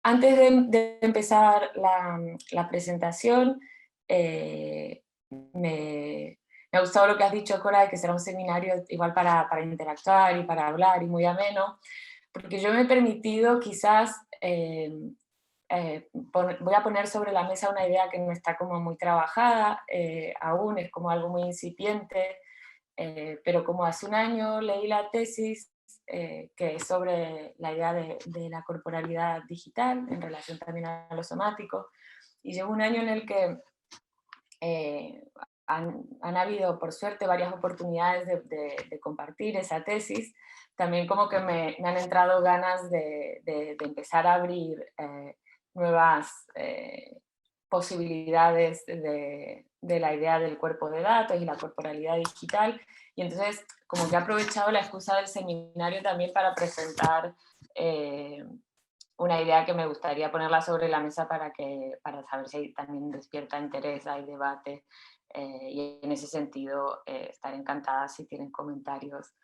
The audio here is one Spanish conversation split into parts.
Antes de empezar la presentación, me ha gustado lo que has dicho, Cora, de que será un seminario igual para interactuar y para hablar y muy ameno, porque yo me he permitido quizás, voy a poner sobre la mesa una idea que no está como muy trabajada aún, es como algo muy incipiente, pero como hace un año leí la tesis que es sobre la idea de la corporalidad digital en relación también a lo somático, y llevo un año en el que han habido, por suerte, varias oportunidades de compartir esa tesis. También como que me han entrado ganas de empezar a abrir nuevas posibilidades de la idea del cuerpo de datos y la corporalidad digital. Y entonces, como que he aprovechado la excusa del seminario también para presentar una idea que me gustaría ponerla sobre la mesa para saber si también despierta interés, hay debate, y en ese sentido estaré encantada si tienen comentarios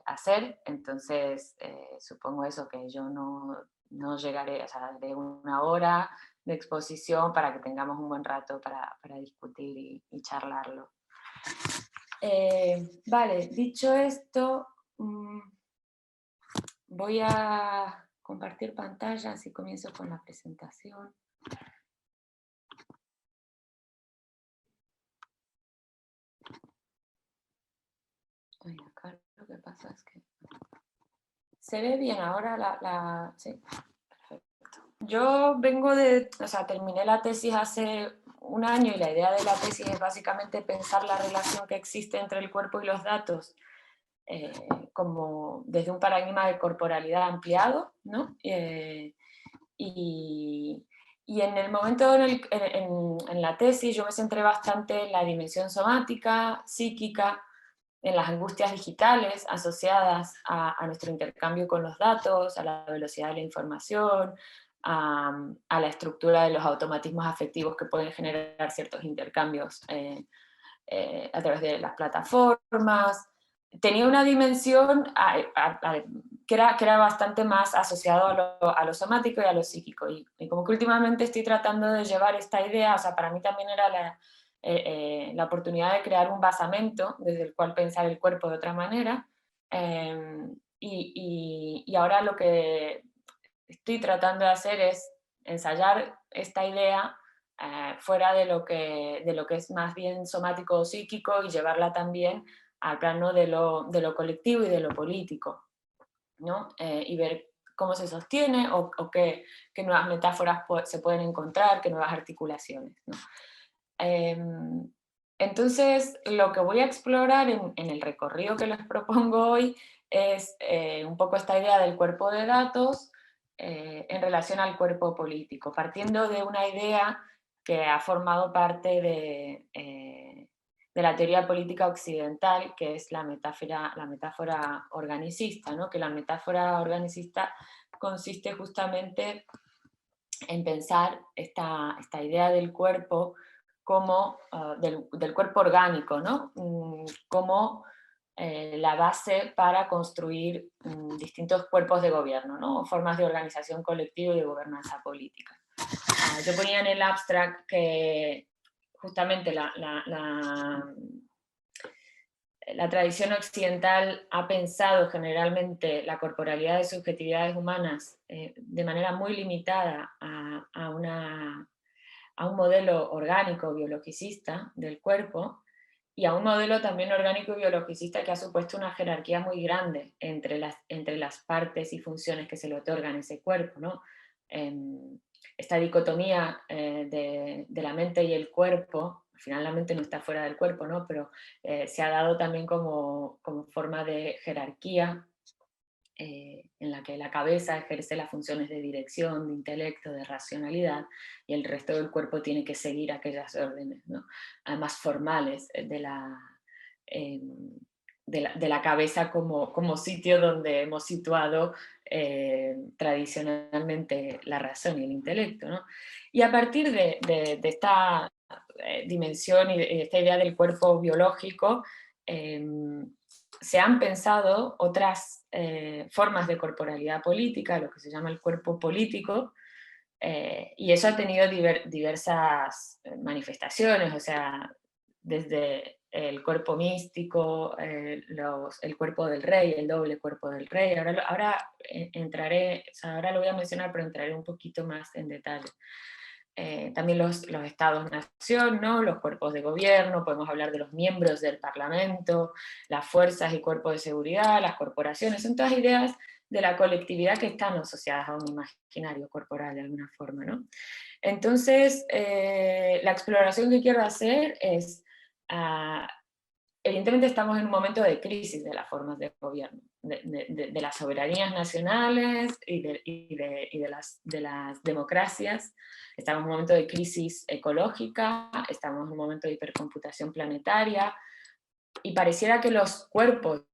hacer. Entonces, supongo eso, que yo no llegaré, o sea, de una hora de exposición para que tengamos un buen rato para discutir y charlarlo. Vale, dicho esto, voy a compartir pantalla, así comienzo con la presentación. Ay, acá lo que pasa es que... ¿Se ve bien ahora sí? Perfecto. Yo vengo o sea, terminé la tesis hace un año y la idea de la tesis es básicamente pensar la relación que existe entre el cuerpo y los datos como desde un paradigma de corporalidad ampliado, ¿no? Y en el momento en la tesis yo me centré bastante en la dimensión somática, psíquica, en las angustias digitales asociadas a nuestro intercambio con los datos, a la velocidad de la información, a la estructura de los automatismos afectivos que pueden generar ciertos intercambios a través de las plataformas. Tenía una dimensión que era bastante más asociado a lo somático y a lo psíquico. Y como que últimamente estoy tratando de llevar esta idea, o sea, para mí también era la oportunidad de crear un basamento desde el cual pensar el cuerpo de otra manera. Y ahora lo que estoy tratando de hacer es ensayar esta idea fuera de lo que es más bien somático o psíquico y llevarla también al plano de lo colectivo y de lo político, ¿no? Y ver cómo se sostiene o qué nuevas metáforas se pueden encontrar, qué nuevas articulaciones, ¿no? Entonces, lo que voy a explorar en el recorrido que les propongo hoy es un poco esta idea del cuerpo de datos en relación al cuerpo político, partiendo de una idea que ha formado parte de la teoría política occidental, que es la metáfora organicista, ¿no? Que la metáfora organicista consiste justamente en pensar esta idea del cuerpo como del cuerpo orgánico, ¿no? Como la base para construir distintos cuerpos de gobierno, ¿no? Formas de organización colectiva y de gobernanza política. Yo ponía en el abstract que justamente la tradición occidental ha pensado generalmente la corporalidad de subjetividades humanas de manera muy limitada a un modelo orgánico biologicista del cuerpo y a un modelo también orgánico biologicista que ha supuesto una jerarquía muy grande entre las partes y funciones que se le otorgan a ese cuerpo, ¿no? Esta dicotomía de la mente y el cuerpo, al final la mente no está fuera del cuerpo, ¿no? Pero se ha dado también como forma de jerarquía en la que la cabeza ejerce las funciones de dirección, de intelecto, de racionalidad, y el resto del cuerpo tiene que seguir aquellas órdenes, ¿no? Más formales eh, de la cabeza como sitio donde hemos situado tradicionalmente la razón y el intelecto, ¿no? Y a partir de esta dimensión y de esta idea del cuerpo biológico, se han pensado otras formas de corporalidad política, lo que se llama el cuerpo político, Y eso ha tenido diversas manifestaciones, o sea, desde el cuerpo místico, el cuerpo del rey, el doble cuerpo del rey. Ahora entraré, o sea, ahora lo voy a mencionar, pero entraré un poquito más en detalle. También los estados-nación, ¿no? Los cuerpos de gobierno, podemos hablar de los miembros del parlamento, las fuerzas y cuerpos de seguridad, las corporaciones, son todas ideas de la colectividad que están asociadas a un imaginario corporal de alguna forma, ¿no? Entonces, la exploración que quiero hacer es, evidentemente estamos en un momento de crisis de las formas de gobierno, de las soberanías nacionales de las democracias. Estamos en un momento de crisis ecológica, estamos en un momento de hipercomputación planetaria, y pareciera que los cuerpos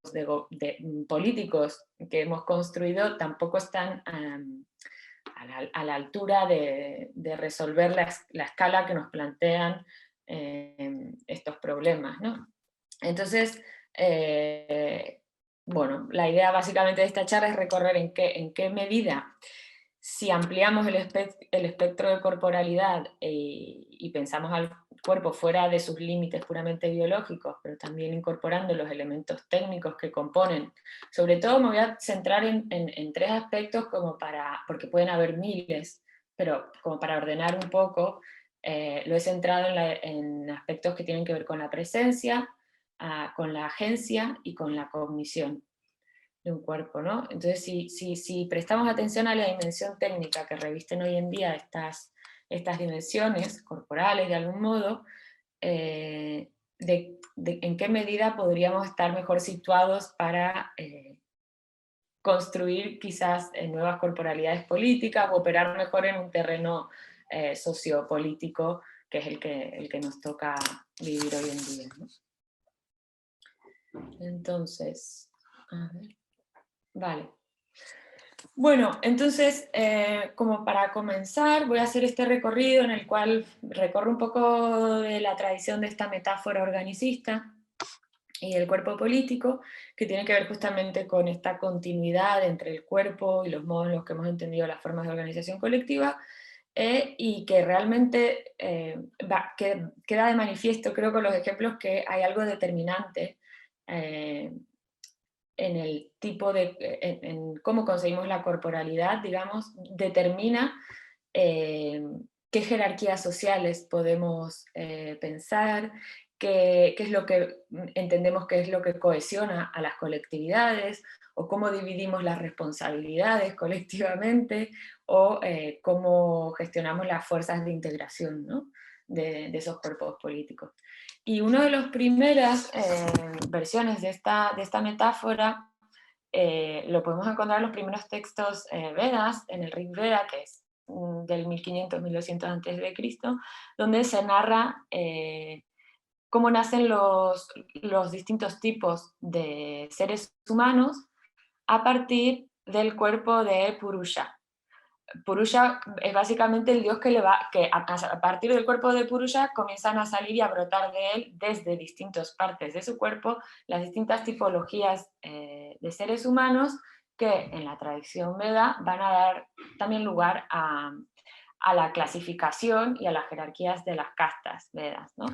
políticos que hemos construido tampoco están a la altura de resolver la escala que nos plantean estos problemas, ¿no? Entonces, bueno, la idea básicamente de esta charla es recorrer en qué medida, si ampliamos el espectro de corporalidad y pensamos al cuerpo fuera de sus límites puramente biológicos, pero también incorporando los elementos técnicos que componen. Sobre todo me voy a centrar en tres aspectos, porque pueden haber miles, pero como para ordenar un poco, lo he centrado en aspectos que tienen que ver con la presencia, con la agencia y con la cognición de un cuerpo, ¿no? Entonces, si prestamos atención a la dimensión técnica que revisten hoy en día estas dimensiones corporales de algún modo, en qué medida podríamos estar mejor situados para construir quizás nuevas corporalidades políticas o operar mejor en un terreno sociopolítico, que es el que nos toca vivir hoy en día, ¿no? Entonces, a ver, vale. Bueno, entonces, como para comenzar, voy a hacer este recorrido en el cual recorro un poco de la tradición de esta metáfora organicista y el cuerpo político, que tiene que ver justamente con esta continuidad entre el cuerpo y los modos en los que hemos entendido las formas de organización colectiva, y que realmente queda de manifiesto, creo, con los ejemplos, que hay algo determinante en el tipo en cómo conseguimos la corporalidad, digamos, determina qué jerarquías sociales podemos pensar, qué es lo que entendemos que es lo que cohesiona a las colectividades, o cómo dividimos las responsabilidades colectivamente, o cómo gestionamos las fuerzas de integración, ¿no? de esos cuerpos políticos. Y una de las primeras versiones de esta metáfora lo podemos encontrar en los primeros textos Vedas, en el Rig Veda, que es del 1500-1200 a.C., donde se narra cómo nacen los distintos tipos de seres humanos a partir del cuerpo de Purusha. Purusha es básicamente el dios que a partir del cuerpo de Purusha comienzan a salir y a brotar de él desde distintas partes de su cuerpo las distintas tipologías de seres humanos que en la tradición Veda van a dar también lugar a la clasificación y a las jerarquías de las castas Vedas, ¿no?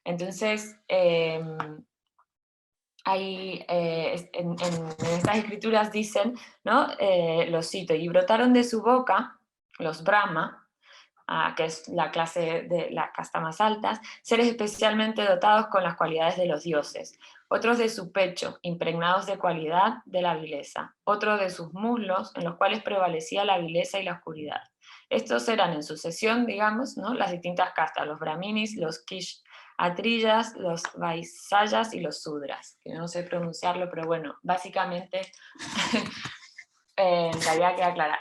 Entonces, en estas escrituras dicen, ¿no? Lo cito: y brotaron de su boca los Brahma, que es la clase de la casta más altas, seres especialmente dotados con las cualidades de los dioses, otros de su pecho, impregnados de cualidad de la vileza, otros de sus muslos, en los cuales prevalecía la vileza y la oscuridad. Estos eran en sucesión, digamos, ¿no? Las distintas castas, los brahminis, los kish, Atrillas, los Vaisayas y los Sudras, que no sé pronunciarlo, pero bueno, básicamente en realidad queda clara.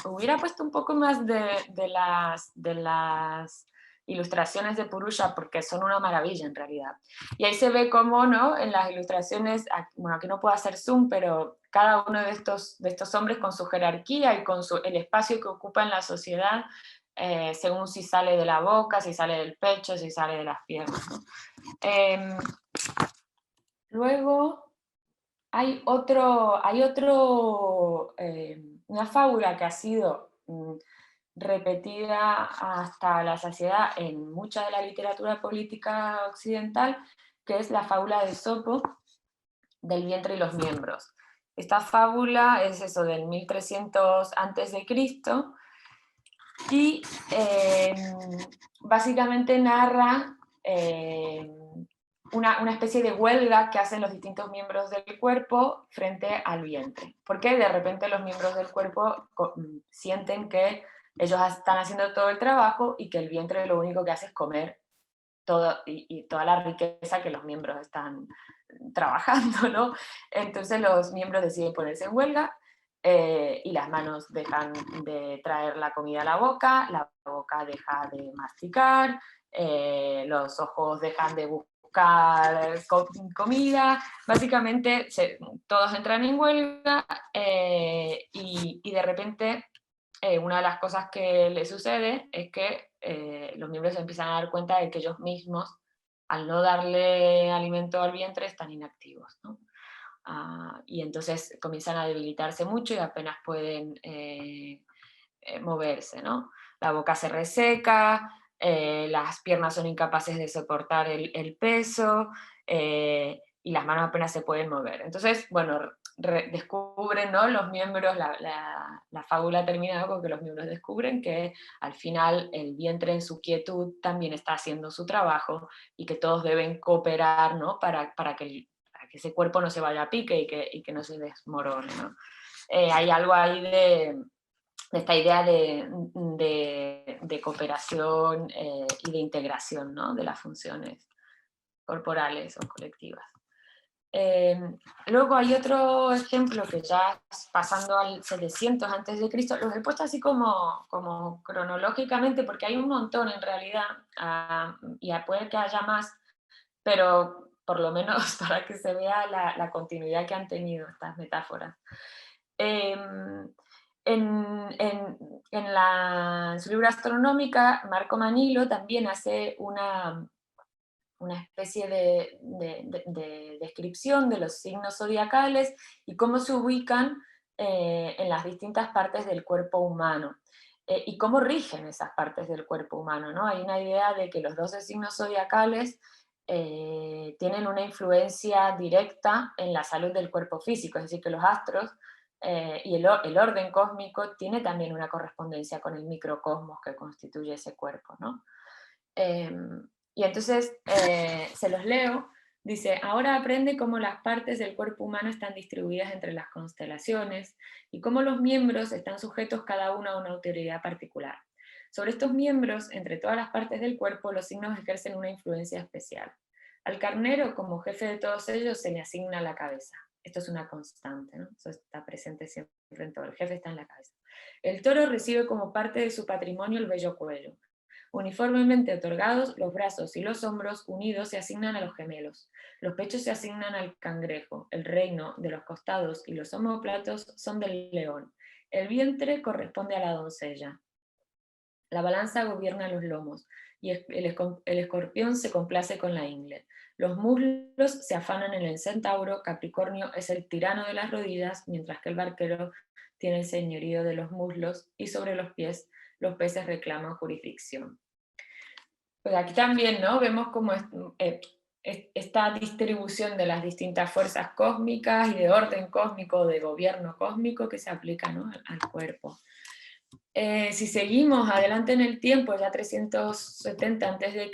Hubiera puesto un poco más de las ilustraciones de Purusha, porque son una maravilla en realidad. Y ahí se ve cómo, ¿no? En las ilustraciones, bueno, aquí no puedo hacer zoom, pero cada uno de estos hombres con su jerarquía y con el espacio que ocupa en la sociedad, según si sale de la boca, si sale del pecho, si sale de las piernas, ¿no? Luego hay una fábula que ha sido repetida hasta la saciedad en mucha de la literatura política occidental, que es la fábula de Esopo del vientre y los miembros. Esta fábula es eso del 1300 antes de Cristo y básicamente narra una especie de huelga que hacen los distintos miembros del cuerpo frente al vientre. Porque de repente los miembros del cuerpo sienten que ellos están haciendo todo el trabajo y que el vientre lo único que hace es comer todo, y toda la riqueza que los miembros están trabajando, ¿no? Entonces los miembros deciden ponerse en huelga y las manos dejan de traer la comida a la boca deja de masticar, los ojos dejan de buscar comida, básicamente todos entran en huelga y de repente una de las cosas que le sucede es que los miembros se empiezan a dar cuenta de que ellos mismos, al no darle alimento al vientre, están inactivos, ¿no? Y entonces comienzan a debilitarse mucho y apenas pueden moverse, ¿no? La boca se reseca, las piernas son incapaces de soportar el peso y las manos apenas se pueden mover. Entonces, bueno, descubren, ¿no? Los miembros, la fábula termina con que los miembros descubren que al final el vientre en su quietud también está haciendo su trabajo y que todos deben cooperar, ¿no? Para que ese cuerpo no se vaya a pique y que no se desmorone, ¿no? Hay algo ahí de esta idea de cooperación y de integración, ¿no? De las funciones corporales o colectivas. Luego hay otro ejemplo que ya pasando al 700 antes de Cristo, los he puesto así como cronológicamente porque hay un montón en realidad, y puede que haya más, pero por lo menos para que se vea la continuidad que han tenido estas metáforas. En, en su libro Astronómica, Marco Manilo también hace una especie de descripción de los signos zodiacales y cómo se ubican en las distintas partes del cuerpo humano. Y cómo rigen esas partes del cuerpo humano, ¿no? Hay una idea de que los 12 signos zodiacales tienen una influencia directa en la salud del cuerpo físico, es decir, que los astros y el orden cósmico tiene también una correspondencia con el microcosmos que constituye ese cuerpo, ¿no? Y entonces se los leo. Dice, ahora aprende cómo las partes del cuerpo humano están distribuidas entre las constelaciones y cómo los miembros están sujetos cada uno a una autoridad particular. Sobre estos miembros, entre todas las partes del cuerpo, los signos ejercen una influencia especial. Al carnero, como jefe de todos ellos, se le asigna la cabeza. Esto es una constante, ¿no? Eso está presente siempre en todo. El jefe está en la cabeza. El toro recibe como parte de su patrimonio el bello cuello. Uniformemente otorgados, los brazos y los hombros unidos se asignan a los gemelos. Los pechos se asignan al cangrejo. El reino de los costados y los omóplatos son del león. El vientre corresponde a la doncella. La balanza gobierna los lomos y el escorpión se complace con la ingle. Los muslos se afanan en el centauro, Capricornio es el tirano de las rodillas, mientras que el barquero tiene el señorío de los muslos y sobre los pies los peces reclaman jurisdicción. Pues aquí también, ¿no? Vemos como esta distribución de las distintas fuerzas cósmicas y de orden cósmico, de gobierno cósmico que se aplica, ¿no? al cuerpo. Si seguimos adelante en el tiempo, ya 370 a.C.,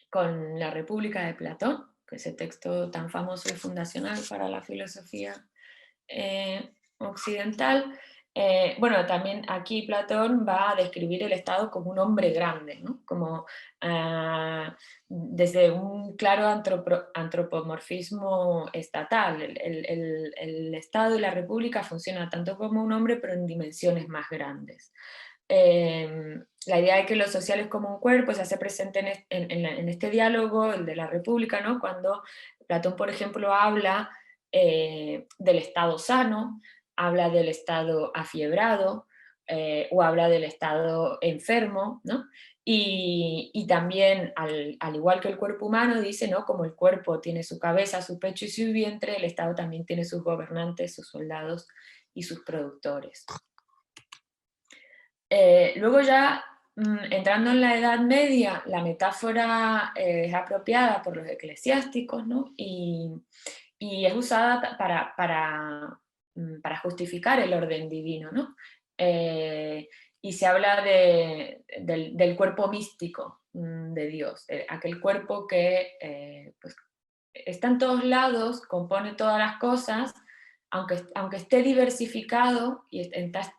con la República de Platón, que es ese texto tan famoso y fundacional para la filosofía occidental, bueno, también aquí Platón va a describir el Estado como un hombre grande, ¿no? Como desde un claro antropomorfismo estatal. El Estado y la República funcionan tanto como un hombre, pero en dimensiones más grandes. La idea de que lo social es como un cuerpo se hace presente en este diálogo, el de la República, ¿no? Cuando Platón, por ejemplo, habla del Estado sano, habla del estado afiebrado o habla del estado enfermo, ¿no? Y también, al igual que el cuerpo humano, dice, ¿no? Como el cuerpo tiene su cabeza, su pecho y su vientre, el estado también tiene sus gobernantes, sus soldados y sus productores. Luego ya, entrando en la Edad Media, la metáfora es apropiada por los eclesiásticos, ¿no? Y es usada para justificar el orden divino, ¿no? Y se habla del cuerpo místico de Dios, aquel cuerpo que pues, está en todos lados, compone todas las cosas, aunque esté diversificado y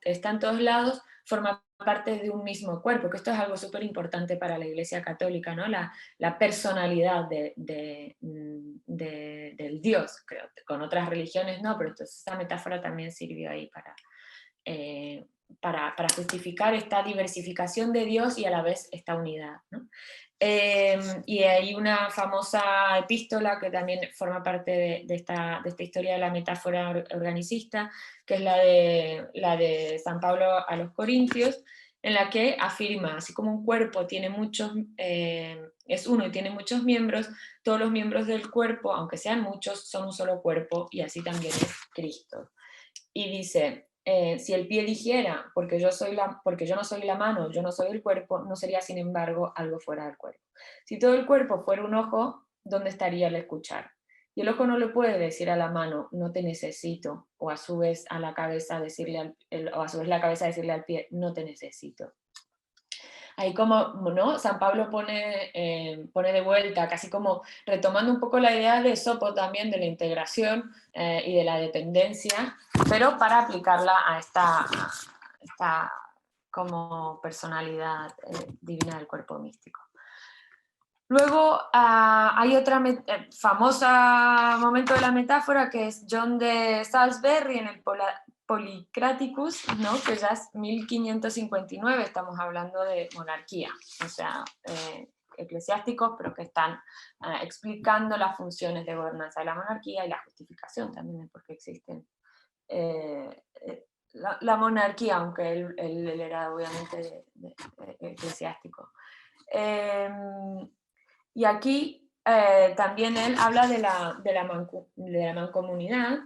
está en todos lados, forma parte de un mismo cuerpo, que esto es algo súper importante para la Iglesia Católica, ¿no? La personalidad del Dios, creo. Con otras religiones no, pero entonces esta metáfora también sirvió ahí eh, para justificar esta diversificación de Dios y a la vez esta unidad, ¿no? Y hay una famosa epístola que también forma parte de esta historia de la metáfora organicista, que es la de San Pablo a los Corintios, en la que afirma, así como un cuerpo tiene es uno y tiene muchos miembros, todos los miembros del cuerpo, aunque sean muchos, son un solo cuerpo, y así también es Cristo. Y dice, si el pie dijera, porque yo no soy la mano, yo no soy el cuerpo, no sería sin embargo algo fuera del cuerpo. Si todo el cuerpo fuera un ojo, ¿dónde estaría el escuchar? Y el ojo no le puede decir a la mano, no te necesito, o a su vez a la cabeza decirle o a su vez la cabeza decirle al pie, no te necesito. Ahí como, ¿no? San Pablo pone de vuelta, casi como retomando un poco la idea de Sopo también, de la integración y de la dependencia, pero para aplicarla a esta como personalidad divina del cuerpo místico. Luego hay otra famosa momento de la metáfora, que es John de Salisbury en el Polycraticus, ¿no? Que ya es 1559, estamos hablando de monarquía, o sea, eclesiásticos, pero que están explicando las funciones de gobernanza de la monarquía y la justificación también de por qué existen la monarquía, aunque él era obviamente eclesiástico. Y aquí también él habla de la mancomunidad,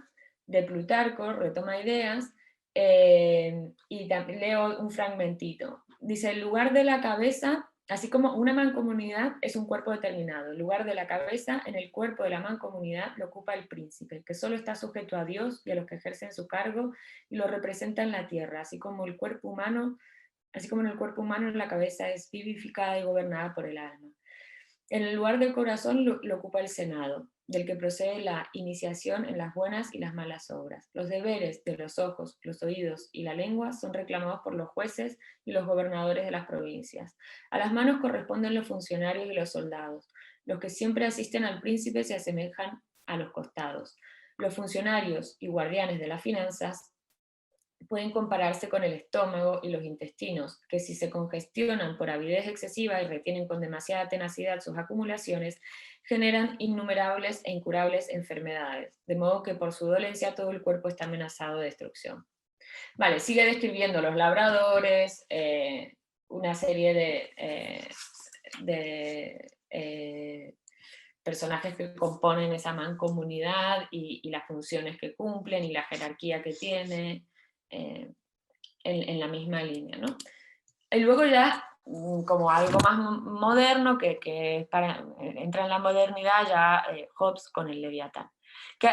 de Plutarco, retoma ideas, y leo un fragmentito. Dice, el lugar de la cabeza, así como una mancomunidad es un cuerpo determinado, el lugar de la cabeza en el cuerpo de la mancomunidad lo ocupa el príncipe, que solo está sujeto a Dios y a los que ejercen su cargo y lo representa en la tierra, así como en el cuerpo humano la cabeza es vivificada y gobernada por el alma. En el lugar del corazón lo ocupa el Senado, del que procede la iniciación en las buenas y las malas obras. Los deberes de los ojos, los oídos y la lengua son reclamados por los jueces y los gobernadores de las provincias. A las manos corresponden los funcionarios y los soldados. Los que siempre asisten al príncipe se asemejan a los costados. Los funcionarios y guardianes de las finanzas pueden compararse con el estómago y los intestinos, que si se congestionan por avidez excesiva y retienen con demasiada tenacidad sus acumulaciones, generan innumerables e incurables enfermedades, de modo que por su dolencia todo el cuerpo está amenazado de destrucción. Vale, sigue describiendo los labradores, una serie de personajes que componen esa mancomunidad y las funciones que cumplen y la jerarquía que tiene, en la misma línea, ¿no? Y luego ya, como algo más moderno, que entra en la modernidad ya Hobbes con el Leviatán. Que,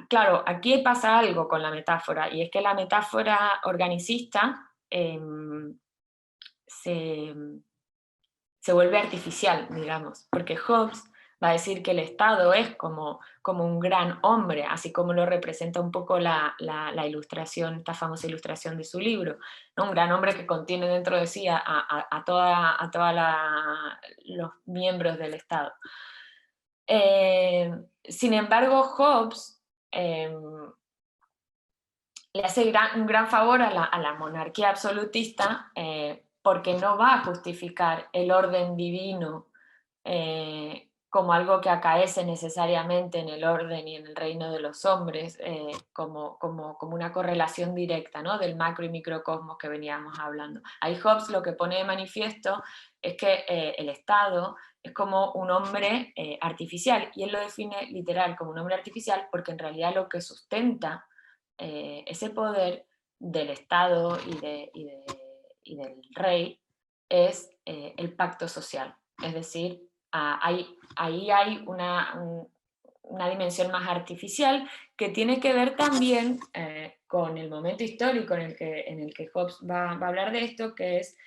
claro, aquí pasa algo con la metáfora, y es que la metáfora organicista se vuelve artificial, digamos, porque Hobbes va a decir que el Estado es como un gran hombre, así como lo representa un poco la ilustración, esta famosa ilustración de su libro, ¿no? Un gran hombre que contiene dentro de sí a todos los miembros del Estado. Sin embargo, Hobbes le hace un gran favor a la monarquía absolutista, porque no va a justificar el orden divino como algo que acaece necesariamente en el orden y en el reino de los hombres, como una correlación directa, ¿no? Del macro y microcosmos que veníamos hablando. Ahí Hobbes lo que pone de manifiesto es que el Estado es como un hombre artificial, y él lo define literal como un hombre artificial porque en realidad lo que sustenta ese poder del Estado y del rey es el pacto social. Es decir, ahí hay una dimensión más artificial que tiene que ver también con el momento histórico en el que Hobbes va a hablar de esto, que es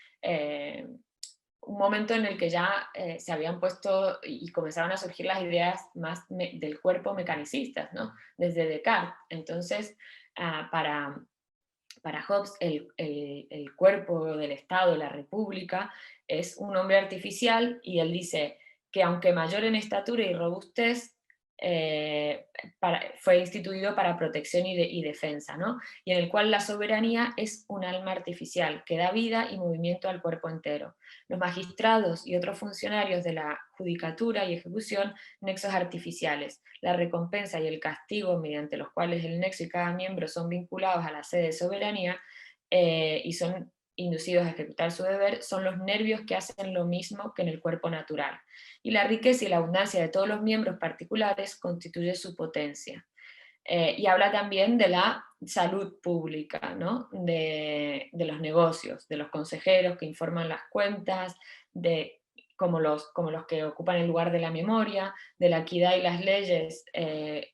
un momento en el que ya se habían puesto y comenzaron a surgir las ideas más del cuerpo mecanicistas, ¿no? Desde Descartes. Entonces, para Hobbes el cuerpo del Estado, la República, es un hombre artificial, y él dice que aunque mayor en estatura y robustez, fue instituido para protección y defensa, ¿no? Y en el cual la soberanía es un alma artificial que da vida y movimiento al cuerpo entero. Los magistrados y otros funcionarios de la judicatura y ejecución, nexos artificiales. La recompensa y el castigo, mediante los cuales el nexo y cada miembro son vinculados a la sede de soberanía y son inducidos a ejecutar su deber, son los nervios que hacen lo mismo que en el cuerpo natural. Y la riqueza y la abundancia de todos los miembros particulares constituye su potencia. Y habla también de la salud pública, ¿no? De los negocios, de los consejeros que informan las cuentas, como los que ocupan el lugar de la memoria, de la equidad y las leyes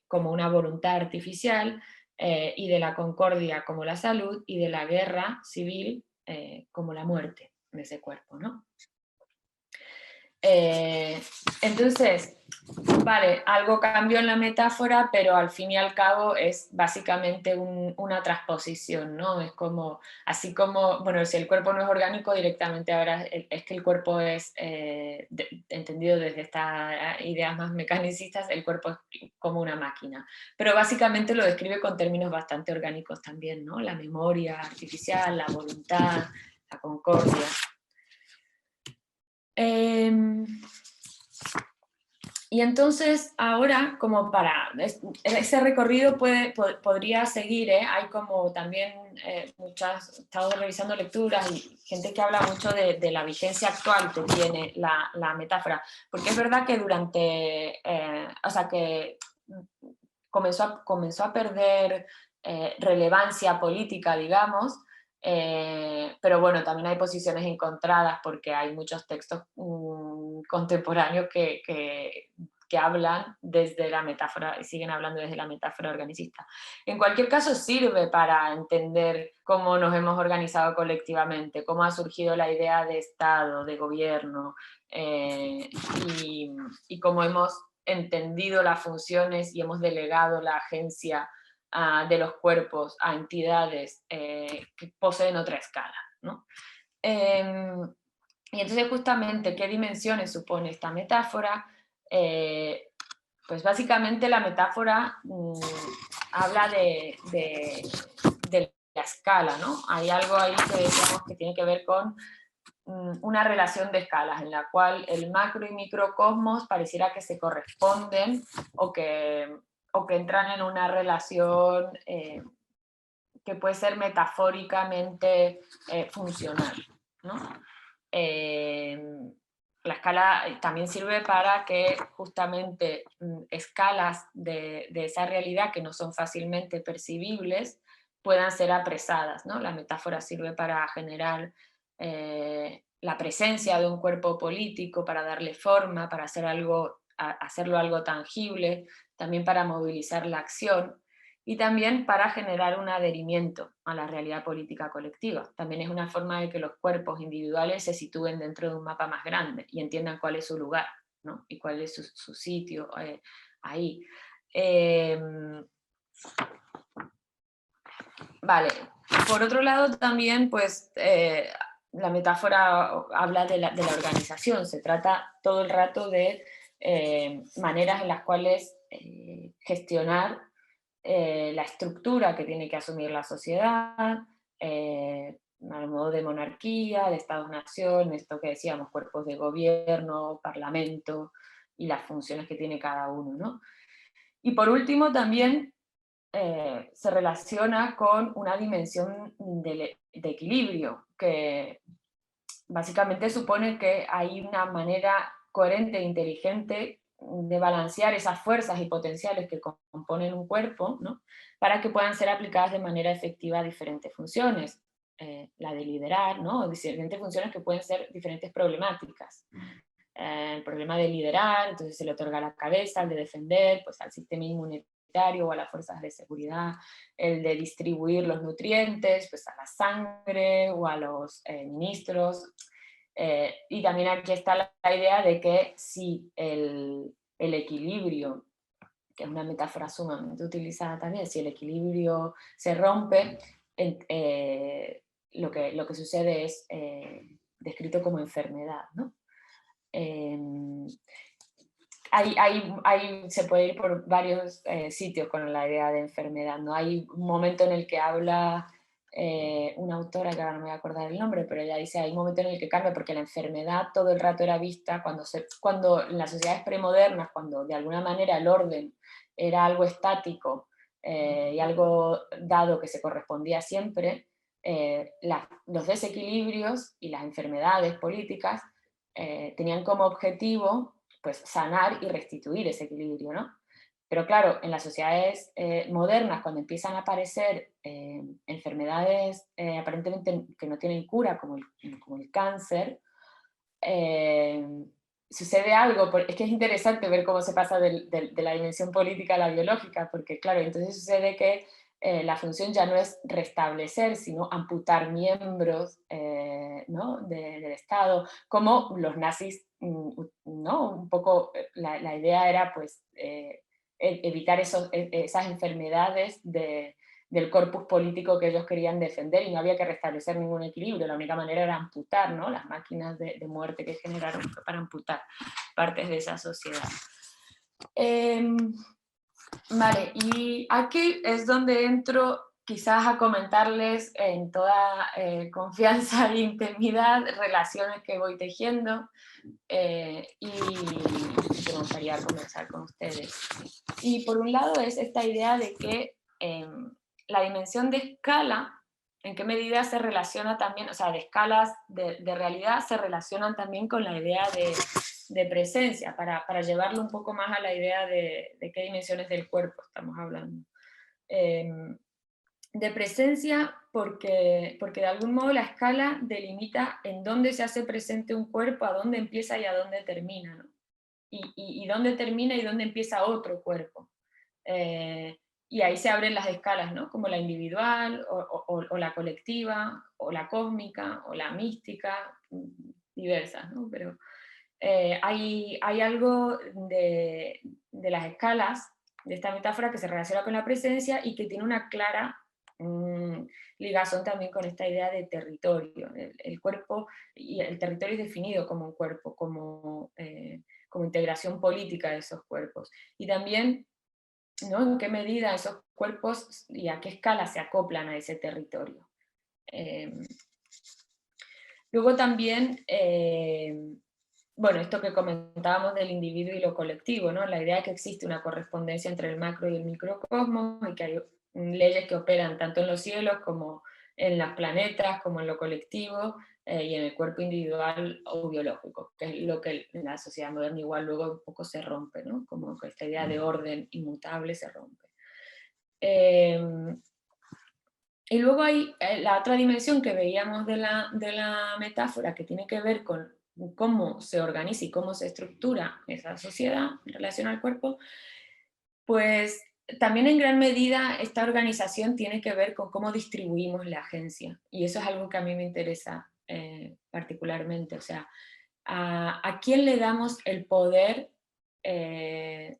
como una voluntad artificial, y de la concordia como la salud, y de la guerra civil como la muerte de ese cuerpo, ¿no? Entonces, vale, algo cambió en la metáfora, pero al fin y al cabo es básicamente una transposición, ¿no? Es como, así como, bueno, si el cuerpo no es orgánico, directamente ahora es que el cuerpo es, entendido desde estas ideas más mecanicistas, el cuerpo es como una máquina. Pero básicamente lo describe con términos bastante orgánicos también, ¿no? La memoria artificial, la voluntad, la concordia. Y entonces ahora, como para ese recorrido podría seguir, hay como también he estado revisando lecturas y gente que habla mucho de la vigencia actual que tiene la metáfora, porque es verdad que o sea que comenzó a perder relevancia política, digamos, pero bueno, también hay posiciones encontradas porque hay muchos textos contemporáneos que hablan desde la metáfora, y siguen hablando desde la metáfora organicista. En cualquier caso, sirve para entender cómo nos hemos organizado colectivamente, cómo ha surgido la idea de Estado, de gobierno, y cómo hemos entendido las funciones y hemos delegado la agencia de los cuerpos a entidades que poseen otra escala, ¿no? Y entonces justamente, ¿qué dimensiones supone esta metáfora? Pues básicamente la metáfora habla de la escala, ¿no? Hay algo ahí que decíamos que tiene que ver con una relación de escalas en la cual el macro y microcosmos pareciera que se corresponden o que entran en una relación que puede ser metafóricamente funcional, ¿no? La escala también sirve para que justamente escalas de esa realidad que no son fácilmente percibibles puedan ser apresadas, ¿no? La metáfora sirve para generar la presencia de un cuerpo político, para darle forma, para hacerlo algo tangible, también para movilizar la acción, y también para generar un adherimiento a la realidad política colectiva. También es una forma de que los cuerpos individuales se sitúen dentro de un mapa más grande y entiendan cuál es su lugar, ¿no? Y cuál es su sitio ahí. Vale, por otro lado también, pues, la metáfora habla de la organización. Se trata todo el rato de maneras en las cuales gestionar la estructura que tiene que asumir la sociedad, al modo de monarquía, de Estados-nación, esto que decíamos, cuerpos de gobierno, parlamento, y las funciones que tiene cada uno, ¿no? Y por último también se relaciona con una dimensión de equilibrio, que básicamente supone que hay una manera coherente e inteligente de balancear esas fuerzas y potenciales que componen un cuerpo, ¿no? Para que puedan ser aplicadas de manera efectiva a diferentes funciones. la de liderar, ¿no? O diferentes funciones que pueden ser diferentes problemáticas. El problema de liderar, entonces se le otorga a la cabeza, el de defender, pues al sistema inmunitario o a las fuerzas de seguridad, el de distribuir los nutrientes, pues a la sangre o a los ministros. Y también aquí está la idea de que si el equilibrio, que es una metáfora sumamente utilizada también, si el equilibrio se rompe, lo que sucede es descrito como enfermedad, ¿no? Se puede ir por varios sitios con la idea de enfermedad, ¿no? Hay un momento en el que habla una autora, que ahora no me voy a acordar el nombre, pero ella dice, hay un momento en el que cambia, porque la enfermedad todo el rato era vista, cuando en las sociedades premodernas, cuando de alguna manera el orden era algo estático y algo dado que se correspondía siempre, los desequilibrios y las enfermedades políticas tenían como objetivo pues sanar y restituir ese equilibrio, ¿no? Pero claro, en las sociedades modernas, cuando empiezan a aparecer enfermedades aparentemente que no tienen cura, como el cáncer, sucede algo, es que es interesante ver cómo se pasa de la dimensión política a la biológica, porque claro, entonces sucede que la función ya no es restablecer, sino amputar miembros ¿no? del Estado, como los nazis, ¿no? Un poco la idea era pues evitar esas enfermedades del corpus político que ellos querían defender, y no había que restablecer ningún equilibrio, la única manera era amputar, ¿no? Las máquinas de muerte que generaron para amputar partes de esa sociedad. Vale, y aquí es donde entro quizás a comentarles en toda confianza e intimidad relaciones que voy tejiendo y que me gustaría conversar con ustedes. Y por un lado es esta idea de que la dimensión de escala, en qué medida se relaciona también, o sea, de escalas de realidad se relacionan también con la idea de presencia, para llevarlo un poco más a la idea de qué dimensiones del cuerpo estamos hablando. De presencia porque de algún modo la escala delimita en dónde se hace presente un cuerpo, a dónde empieza y a dónde termina, ¿no? Y dónde termina y dónde empieza otro cuerpo. Y ahí se abren las escalas, ¿no? Como la individual, o la colectiva, o la cósmica, o la mística, diversas, ¿no? Pero hay algo de las escalas, de esta metáfora, que se relaciona con la presencia y que tiene una clara ligazón también con esta idea de territorio. El cuerpo y el territorio es definido como un cuerpo, como integración política de esos cuerpos. Y también, ¿no? En qué medida esos cuerpos y a qué escala se acoplan a ese territorio. Luego también, bueno, esto que comentábamos del individuo y lo colectivo, ¿no? La idea de que existe una correspondencia entre el macro y el microcosmos, y que hay leyes que operan tanto en los cielos como en los planetas, como en lo colectivo, y en el cuerpo individual o biológico, que es lo que en la sociedad moderna igual luego un poco se rompe, ¿no? Como que esta idea de orden inmutable se rompe. Y luego hay la otra dimensión que veíamos de la metáfora, que tiene que ver con cómo se organiza y cómo se estructura esa sociedad en relación al cuerpo, pues también en gran medida esta organización tiene que ver con cómo distribuimos la agencia. Y eso es algo que a mí me interesa particularmente. O sea, ¿a quién le damos el poder de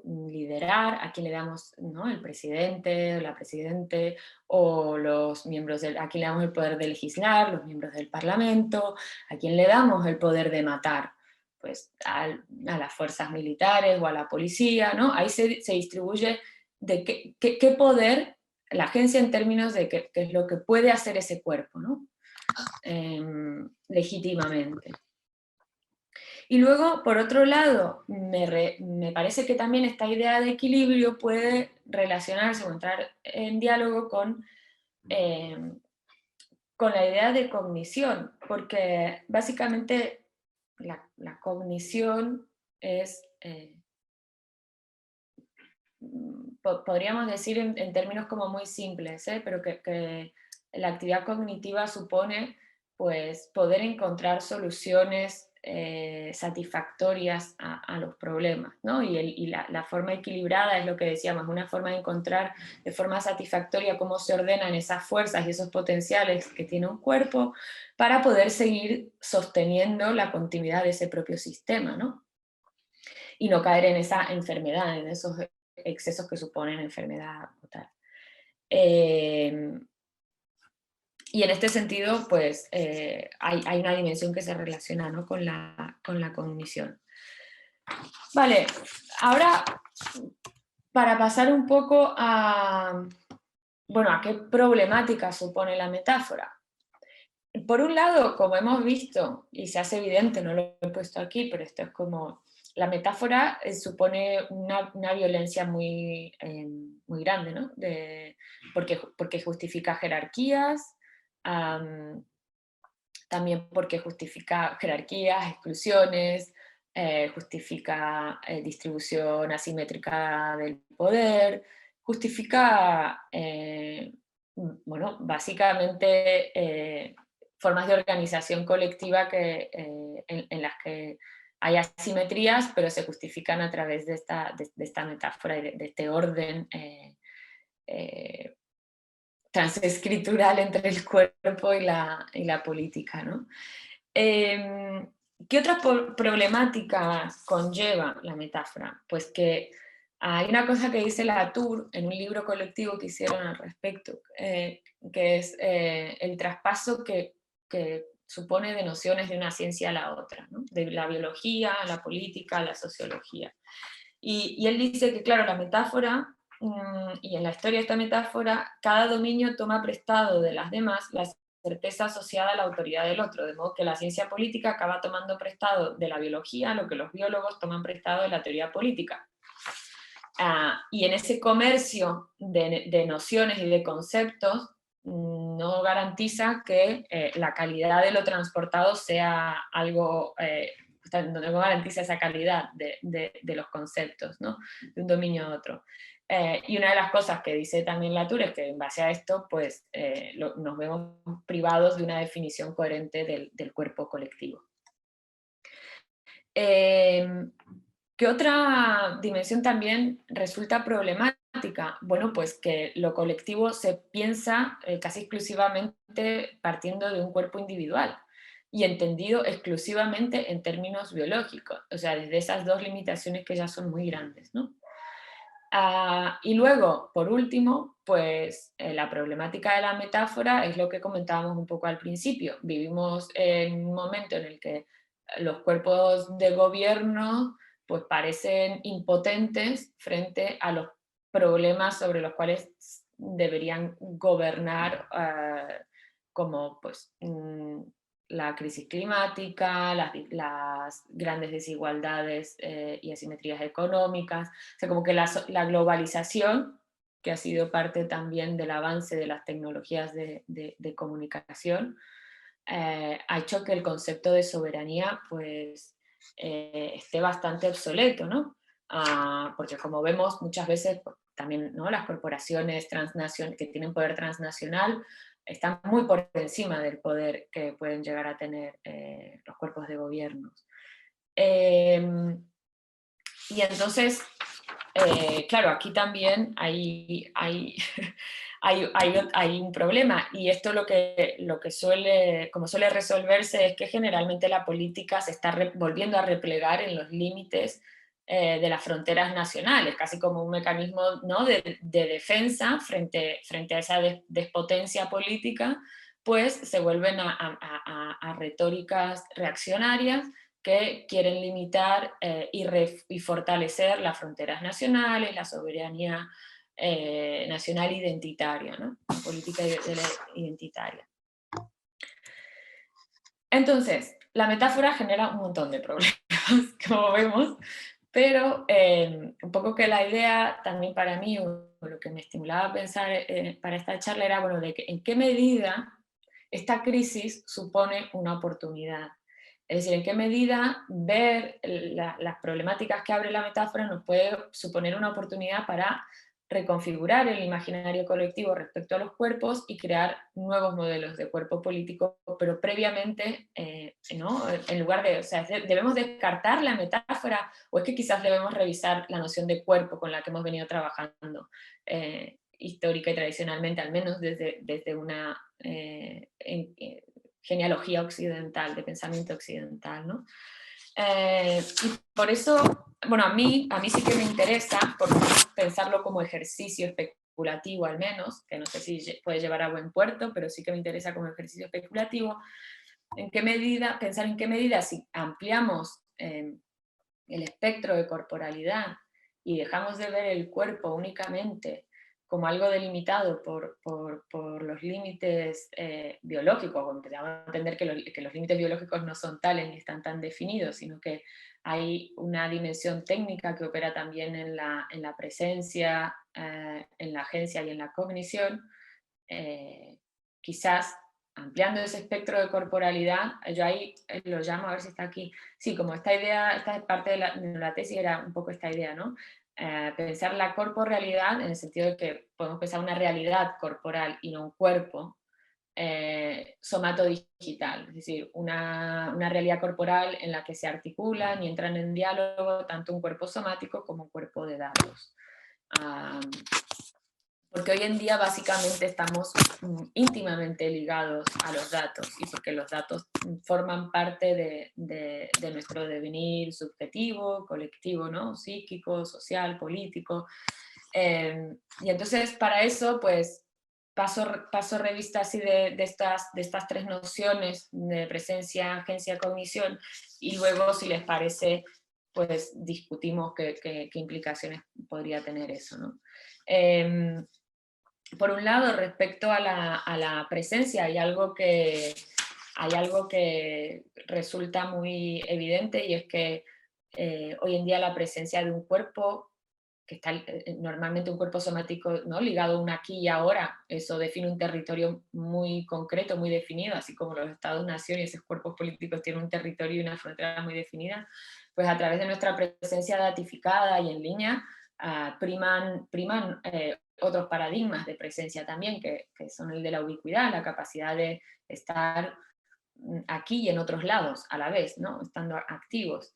liderar? ¿A quién le damos, ¿no? El presidente o la presidente, o los miembros a quién le damos el poder de legislar, los miembros del parlamento? ¿A quién le damos el poder de matar? Pues a las fuerzas militares o a la policía, ¿no? Ahí se distribuye de qué poder, la agencia en términos de qué es lo que puede hacer ese cuerpo, ¿no? Legítimamente. Y luego, por otro lado, me parece que también esta idea de equilibrio puede relacionarse o entrar en diálogo con la idea de cognición, porque básicamente la cognición es podríamos decir en términos como muy simples, pero que la actividad cognitiva supone pues, poder encontrar soluciones satisfactorias a los problemas, ¿no? Y la forma equilibrada es lo que decíamos, una forma de encontrar de forma satisfactoria cómo se ordenan esas fuerzas y esos potenciales que tiene un cuerpo para poder seguir sosteniendo la continuidad de ese propio sistema, ¿no? Y no caer en esa enfermedad, en esos excesos que suponen enfermedad o tal. Y en este sentido, pues hay una dimensión que se relaciona, ¿no?, con la cognición. Vale, ahora para pasar un poco bueno, a qué problemática supone la metáfora. Por un lado, como hemos visto, y se hace evidente, no lo he puesto aquí, pero esto es como, la metáfora supone una violencia muy grande, ¿no? Porque justifica jerarquías, también porque justifica jerarquías, exclusiones, justifica distribución asimétrica del poder, justifica, bueno, básicamente formas de organización colectiva en las que hay asimetrías, pero se justifican a través de esta metáfora y de este orden eh, transescritural entre el cuerpo y la política, ¿no? ¿Qué otras problemáticas conlleva la metáfora? Pues que hay una cosa que dice Latour en un libro colectivo que hicieron al respecto, que es el traspaso que supone de nociones de una ciencia a la otra, ¿no? De la biología a la política a la sociología. Y él dice que, claro, la metáfora, y en la historia de esta metáfora, cada dominio toma prestado de las demás la certeza asociada a la autoridad del otro, de modo que la ciencia política acaba tomando prestado de la biología lo que los biólogos toman prestado de la teoría política. Y en ese comercio de nociones y de conceptos no garantiza que la calidad de lo transportado sea algo, no garantiza esa calidad de los conceptos, ¿no?, de un dominio a otro. Y una de las cosas que dice también Latour es que en base a esto pues, nos vemos privados de una definición coherente del cuerpo colectivo. ¿Qué otra dimensión también resulta problemática? Bueno, pues que lo colectivo se piensa casi exclusivamente partiendo de un cuerpo individual y entendido exclusivamente en términos biológicos, o sea, desde esas dos limitaciones que ya son muy grandes, ¿no? Y luego, por último, pues la problemática de la metáfora es lo que comentábamos un poco al principio. Vivimos en un momento en el que los cuerpos de gobierno pues parecen impotentes frente a los problemas sobre los cuales deberían gobernar, como pues la crisis climática, las grandes desigualdades y asimetrías económicas. O sea, como que la globalización, que ha sido parte también del avance de las tecnologías de comunicación, ha hecho que el concepto de soberanía pues, esté bastante obsoleto, ¿no? Porque como vemos muchas veces también, ¿no?, las corporaciones que tienen poder transnacional están muy por encima del poder que pueden llegar a tener los cuerpos de gobierno. Y entonces, claro, aquí también hay un problema, y esto como suele resolverse es que generalmente la política se está volviendo a replegar en los límites de las fronteras nacionales, casi como un mecanismo, ¿no?, de defensa frente a esa despotencia política, pues se vuelven a retóricas reaccionarias que quieren limitar y fortalecer las fronteras nacionales, la soberanía nacional identitaria, ¿no?, la política identitaria. Entonces, la metáfora genera un montón de problemas, como vemos, pero un poco que la idea también para mí, o lo que me estimulaba a pensar para esta charla era, bueno, en qué medida esta crisis supone una oportunidad. Es decir, en qué medida ver las problemáticas que abre la metáfora nos puede suponer una oportunidad para reconfigurar el imaginario colectivo respecto a los cuerpos y crear nuevos modelos de cuerpo político, pero previamente, ¿no? En lugar de, o sea, ¿debemos descartar la metáfora o es que quizás debemos revisar la noción de cuerpo con la que hemos venido trabajando histórica y tradicionalmente, al menos desde una genealogía occidental, de pensamiento occidental, ¿no? Y por eso, bueno, a mí sí que me interesa, por pensarlo como ejercicio especulativo al menos, que no sé si puede llevar a buen puerto, pero sí que me interesa como ejercicio especulativo, en qué medida, pensar en qué medida si ampliamos el espectro de corporalidad y dejamos de ver el cuerpo únicamente como algo delimitado por los límites biológicos, o empezamos a entender que los límites biológicos no son tales ni están tan definidos, sino que hay una dimensión técnica que opera también en la presencia, en la agencia y en la cognición, quizás ampliando ese espectro de corporalidad, yo ahí lo llamo, a ver si está aquí, sí, como esta idea, esta parte de la tesis era un poco esta idea, ¿no? Pensar la corporrealidad en el sentido de que podemos pensar una realidad corporal y no un cuerpo, somato-digital, es decir, una realidad corporal en la que se articulan y entran en diálogo tanto un cuerpo somático como un cuerpo de datos. Ah, porque hoy en día básicamente estamos íntimamente ligados a los datos y porque los datos forman parte de nuestro devenir subjetivo, colectivo, ¿no? Psíquico, social, político. Y entonces para eso pues paso revista así de estas tres nociones de presencia, agencia, cognición y luego si les parece pues discutimos qué implicaciones podría tener eso, ¿no? Por un lado, respecto a la presencia, hay algo que resulta muy evidente y es que hoy en día la presencia de un cuerpo, que está normalmente un cuerpo somático, ¿no? Ligado a un aquí y ahora, eso define un territorio muy concreto, muy definido, así como los estados-nación y esos cuerpos políticos tienen un territorio y una frontera muy definida, pues a través de nuestra presencia datificada y en línea, priman otros paradigmas de presencia también, que son el de la ubicuidad, la capacidad de estar aquí y en otros lados a la vez, ¿no? Estando activos.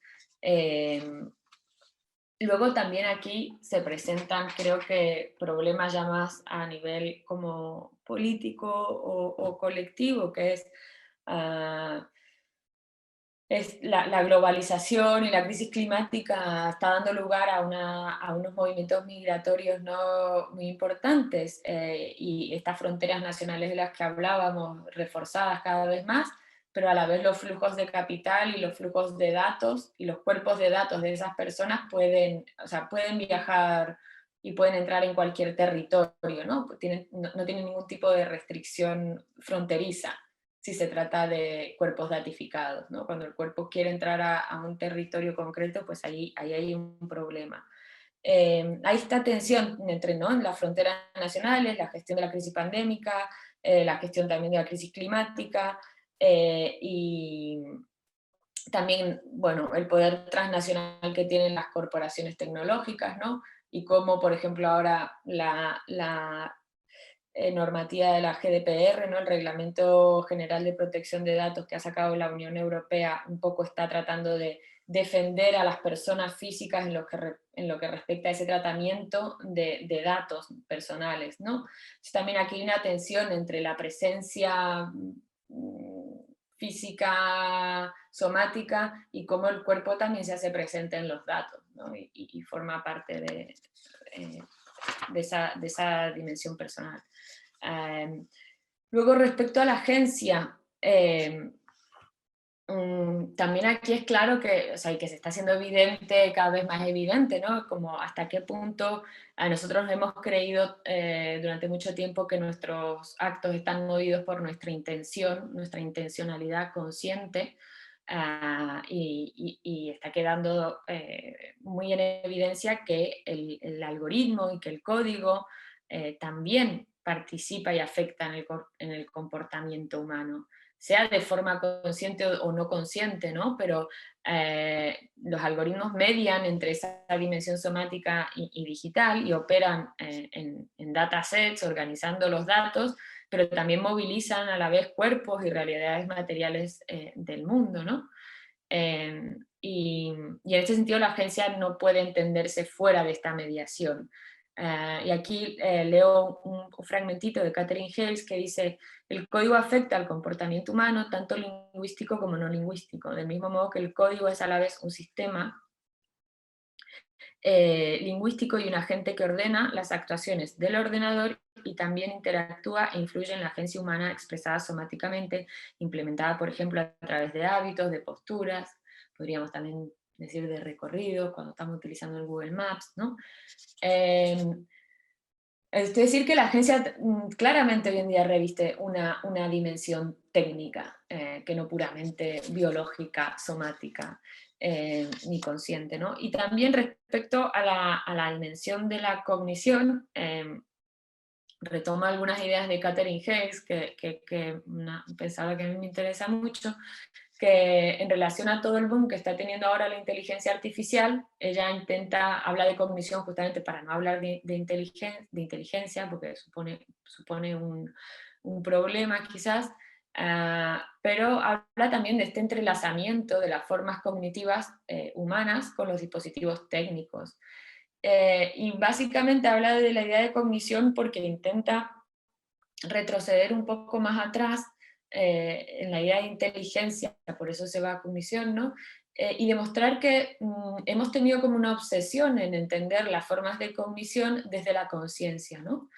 Luego también aquí se presentan, creo que, problemas ya más a nivel como político o colectivo, que ah, es la globalización y la crisis climática está dando lugar a unos movimientos migratorios no muy importantes y estas fronteras nacionales de las que hablábamos reforzadas cada vez más, pero a la vez los flujos de capital y los flujos de datos y los cuerpos de datos de esas personas pueden, o sea, pueden viajar y pueden entrar en cualquier territorio, ¿no? No tienen ningún tipo de restricción fronteriza si se trata de cuerpos datificados, ¿no? Cuando el cuerpo quiere entrar a un territorio concreto, pues ahí hay un problema. Hay esta tensión entre, ¿no? Las fronteras nacionales, la gestión de la crisis pandémica, la gestión también de la crisis climática, y también, bueno, el poder transnacional que tienen las corporaciones tecnológicas, ¿no? Y cómo, por ejemplo, ahora la normativa de la GDPR, ¿no? El Reglamento General de Protección de Datos que ha sacado la Unión Europea, un poco está tratando de defender a las personas físicas en lo que respecta a ese tratamiento de datos personales, ¿no? Entonces, también aquí hay una tensión entre la presencia física, somática, y cómo el cuerpo también se hace presente en los datos, ¿no? y forma parte eh, de esa dimensión personal. Luego, respecto a la agencia, también aquí es claro que, o sea, y que se está haciendo evidente, cada vez más evidente, ¿no? Como hasta qué punto a nosotros hemos creído durante mucho tiempo que nuestros actos están movidos por nuestra intención, nuestra intencionalidad consciente, y está quedando muy en evidencia que el algoritmo y que el código también participa y afecta en el comportamiento humano. sea de forma consciente o no consciente, ¿no? Pero los algoritmos median entre esa dimensión somática y digital y operan en datasets, organizando los datos, pero también movilizan a la vez cuerpos y realidades materiales del mundo, ¿no? Y en este sentido la agencia no puede entenderse fuera de esta mediación. Y aquí leo un fragmentito de Catherine Hales que dice: el código afecta al comportamiento humano, tanto lingüístico como no lingüístico, del mismo modo que el código es a la vez un sistema lingüístico y un agente que ordena las actuaciones del ordenador y también interactúa e influye en la agencia humana expresada somáticamente, implementada, por ejemplo, a través de hábitos, de posturas, podríamos también decir de recorridos, cuando estamos utilizando el Google Maps, ¿no? Es decir, que la agencia claramente hoy en día reviste una dimensión técnica, que no puramente biológica, somática, ni consciente, ¿no? Y también respecto a la dimensión de la cognición, retoma algunas ideas de Catherine Hales, una pensadora que a mí me interesa mucho, que en relación a todo el boom que está teniendo ahora la inteligencia artificial, ella habla de cognición justamente para no hablar de inteligencia, porque supone un problema quizás, pero habla también de este entrelazamiento de las formas cognitivas humanas con los dispositivos técnicos. Y básicamente habla de la idea de cognición porque intenta retroceder un poco más atrás en la idea de inteligencia, por eso se va a cognición, ¿no? Y demostrar que hemos tenido como una obsesión en entender las formas de cognición desde la conciencia, ¿no?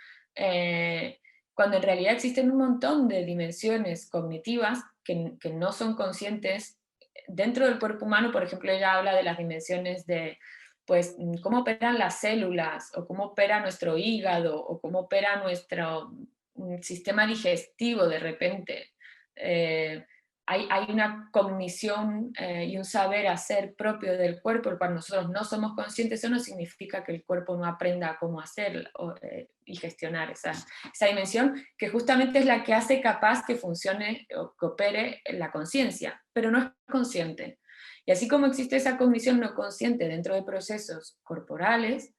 Cuando en realidad existen un montón de dimensiones cognitivas que no son conscientes dentro del cuerpo humano. Por ejemplo, ella habla de las dimensiones de pues cómo operan las células, o cómo opera nuestro hígado, o cómo opera nuestro sistema digestivo de repente. Hay una cognición y un saber hacer propio del cuerpo, el cual nosotros no somos conscientes. Eso no significa que el cuerpo no aprenda cómo hacer y gestionar esa dimensión, que justamente es la que hace capaz que funcione o que opere la conciencia, pero no es consciente. Y así como existe esa cognición no consciente dentro de procesos corporales,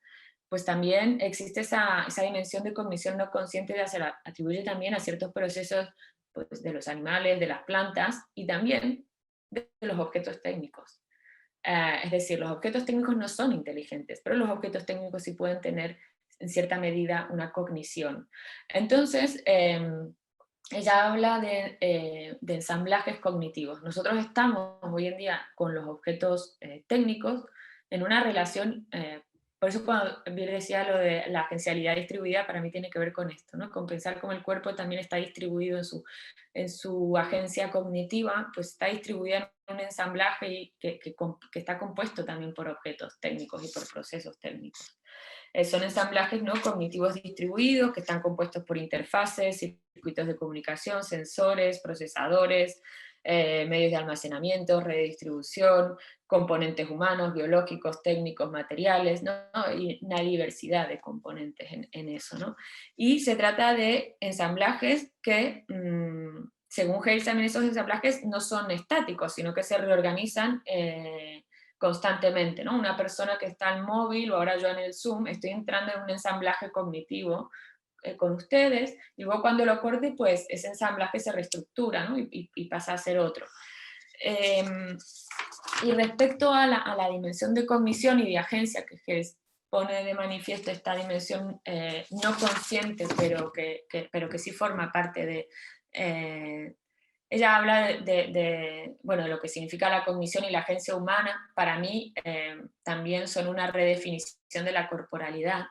pues también existe esa dimensión de cognición no consciente que se la atribuye también a ciertos procesos pues, de los animales, de las plantas y también de los objetos técnicos. Es decir, los objetos técnicos no son inteligentes, pero los objetos técnicos sí pueden tener en cierta medida una cognición. Entonces, ella habla de ensamblajes cognitivos. Nosotros estamos hoy en día con los objetos técnicos en una relación, por eso cuando Bill decía lo de la agencialidad distribuida, para mí tiene que ver con esto, ¿no? Con pensar cómo el cuerpo también está distribuido en su agencia cognitiva, pues está distribuida en un ensamblaje que está compuesto también por objetos técnicos y por procesos técnicos. Son ensamblajes ¿no? cognitivos distribuidos que están compuestos por interfaces, circuitos de comunicación, sensores, procesadores, medios de almacenamiento, red de distribución, componentes humanos, biológicos, técnicos, materiales, ¿no? Y una diversidad de componentes en eso, ¿no? Y se trata de ensamblajes que, según Hales, también esos ensamblajes no son estáticos, sino que se reorganizan constantemente, ¿no? Una persona que está al móvil, o ahora yo en el Zoom, estoy entrando en un ensamblaje cognitivo con ustedes, y luego cuando lo corte, pues ese ensamblaje se reestructura, ¿no? y pasa a ser otro. Y respecto a la dimensión de cognición y de agencia, que pone de manifiesto esta dimensión no consciente, pero que sí forma parte de... ella habla bueno, de lo que significa la cognición y la agencia humana. Para mí también son una redefinición de la corporalidad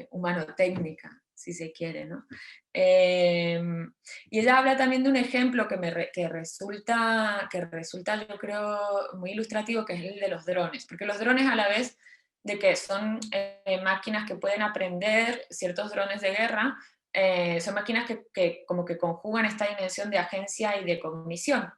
humano-técnica, si se quiere, ¿no? Y ella habla también de un ejemplo que resulta, yo creo, muy ilustrativo, que es el de los drones, porque los drones a la vez de que son máquinas que pueden aprender, ciertos drones de guerra, son máquinas que como que conjugan esta dimensión de agencia y de cognición.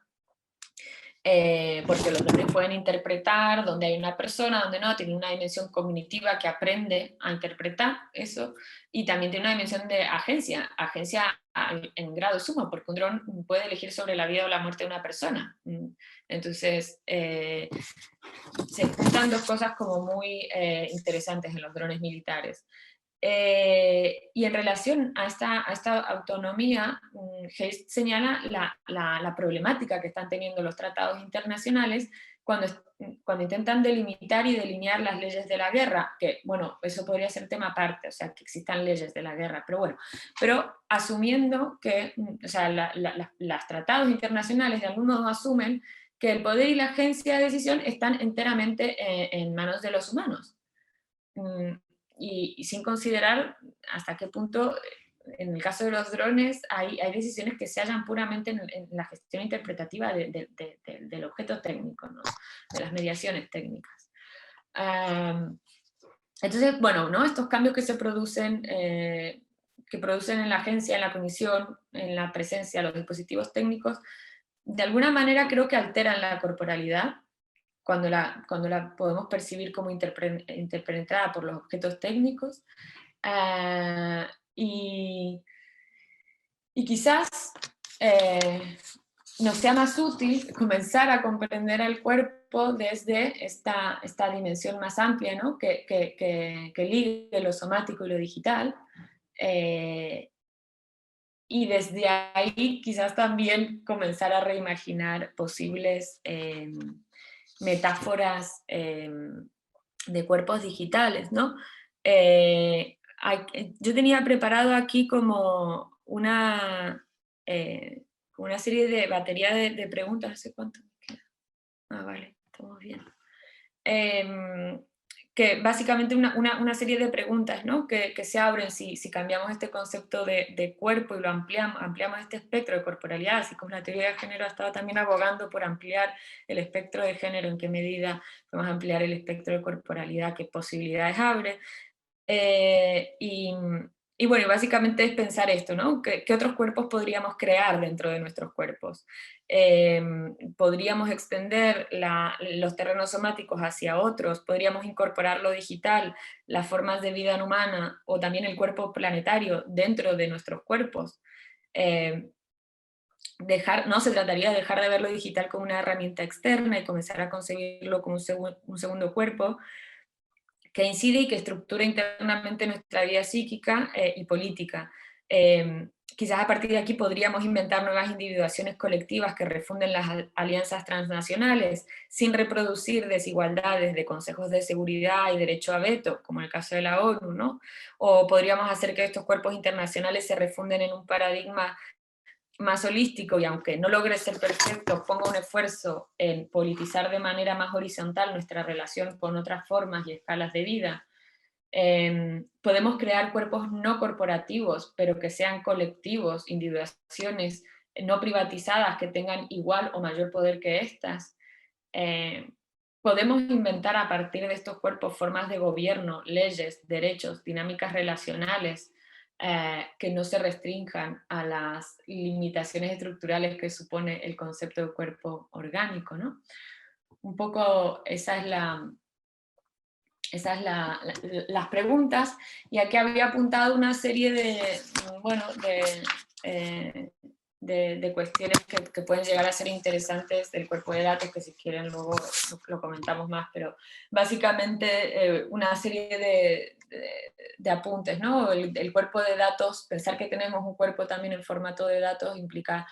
porque los drones pueden interpretar donde hay una persona, donde no, tiene una dimensión cognitiva que aprende a interpretar eso, y también tiene una dimensión de agencia en grado sumo, porque un dron puede elegir sobre la vida o la muerte de una persona. Entonces, se juntan dos cosas como muy interesantes en los drones militares. Y en relación a esta autonomía, Hayes señala la problemática que están teniendo los tratados internacionales cuando intentan delimitar y delinear las leyes de la guerra, que bueno, eso podría ser tema aparte, o sea, que existan leyes de la guerra, pero bueno, pero asumiendo que, o sea, los tratados internacionales de algún modo asumen que el poder y la agencia de decisión están enteramente en manos de los humanos. Y sin considerar hasta qué punto, en el caso de los drones, hay decisiones que se hallan puramente en la gestión interpretativa del objeto técnico, ¿no? De las mediaciones técnicas. Entonces, bueno, ¿no? Estos cambios que se producen, en la agencia, en la comisión, en la presencia de los dispositivos técnicos, de alguna manera creo que alteran la corporalidad, cuando la podemos percibir como interpretada por los objetos técnicos, y quizás nos sea más útil comenzar a comprender al cuerpo desde esta dimensión más amplia, ¿no? que ligue lo somático y lo digital, y desde ahí quizás también comenzar a reimaginar posibles metáforas de cuerpos digitales, ¿no? Yo tenía preparado aquí como una serie de batería de preguntas, no sé cuánto me queda. Vale, estamos bien. Que básicamente una serie de preguntas, ¿no? que se abren si cambiamos este concepto de cuerpo y lo ampliamos este espectro de corporalidad, así como la teoría de género ha estado también abogando por ampliar el espectro de género, en qué medida podemos ampliar el espectro de corporalidad, qué posibilidades abre. Y bueno, básicamente es pensar esto, ¿no? ¿Qué otros cuerpos podríamos crear dentro de nuestros cuerpos? Podríamos extender los terrenos somáticos hacia otros, podríamos incorporar lo digital, las formas de vida humana, o también el cuerpo planetario dentro de nuestros cuerpos. No se trataría de dejar de ver lo digital como una herramienta externa y comenzar a concebirlo como un segundo cuerpo, que incide y que estructura internamente nuestra vida psíquica y política. Quizás a partir de aquí podríamos inventar nuevas individuaciones colectivas que refunden las alianzas transnacionales, sin reproducir desigualdades de consejos de seguridad y derecho a veto, como en el caso de la ONU, ¿no? O podríamos hacer que estos cuerpos internacionales se refunden en un paradigma más holístico, y aunque no logre ser perfecto, ponga un esfuerzo en politizar de manera más horizontal nuestra relación con otras formas y escalas de vida. Podemos crear cuerpos no corporativos, pero que sean colectivos, individuaciones no privatizadas que tengan igual o mayor poder que estas. Podemos inventar a partir de estos cuerpos formas de gobierno, leyes, derechos, dinámicas relacionales, que no se restrinjan a las limitaciones estructurales que supone el concepto de cuerpo orgánico, ¿no? Un poco las preguntas, y aquí había apuntado una serie de cuestiones que pueden llegar a ser interesantes del cuerpo de datos, que si quieren luego lo comentamos más, pero básicamente una serie de apuntes, ¿no? El cuerpo de datos, pensar que tenemos un cuerpo también en formato de datos implica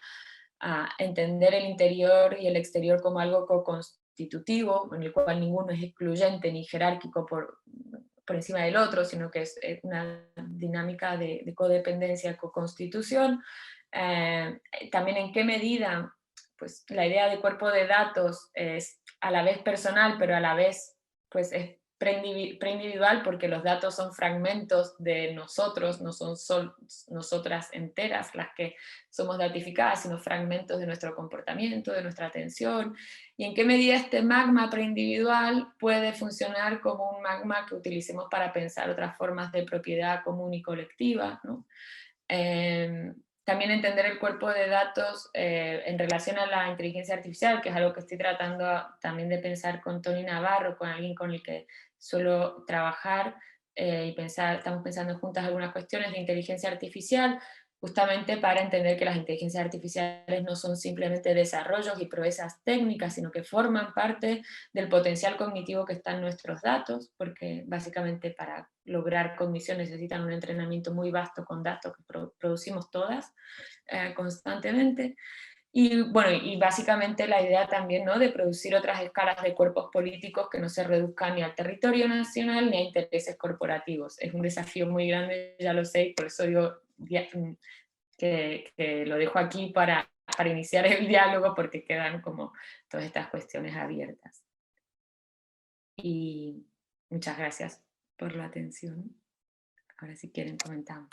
entender el interior y el exterior como algo co-constitutivo, en el cual ninguno es excluyente ni jerárquico por encima del otro, sino que es una dinámica de codependencia, co-constitución. También en qué medida pues, la idea de cuerpo de datos es a la vez personal, pero a la vez pues, es preindividual, porque los datos son fragmentos de nosotros, no son nosotras enteras las que somos datificadas, sino fragmentos de nuestro comportamiento, de nuestra atención, y en qué medida este magma preindividual puede funcionar como un magma que utilicemos para pensar otras formas de propiedad común y colectiva, ¿no? también entender el cuerpo de datos en relación a la inteligencia artificial, que es algo que estoy tratando también de pensar con Tony Navarro, con alguien con el que suelo trabajar, y estamos pensando juntas algunas cuestiones de inteligencia artificial, justamente para entender que las inteligencias artificiales no son simplemente desarrollos y proezas técnicas, sino que forman parte del potencial cognitivo que está en nuestros datos, porque básicamente para lograr cognición necesitan un entrenamiento muy vasto con datos que producimos todas constantemente. Y bueno, y básicamente la idea también, ¿no?, de producir otras escalas de cuerpos políticos que no se reduzcan ni al territorio nacional ni a intereses corporativos. Es un desafío muy grande, ya lo sé, y por eso digo que lo dejo aquí para iniciar el diálogo, porque quedan como todas estas cuestiones abiertas. Y muchas gracias por la atención. Ahora si quieren comentamos.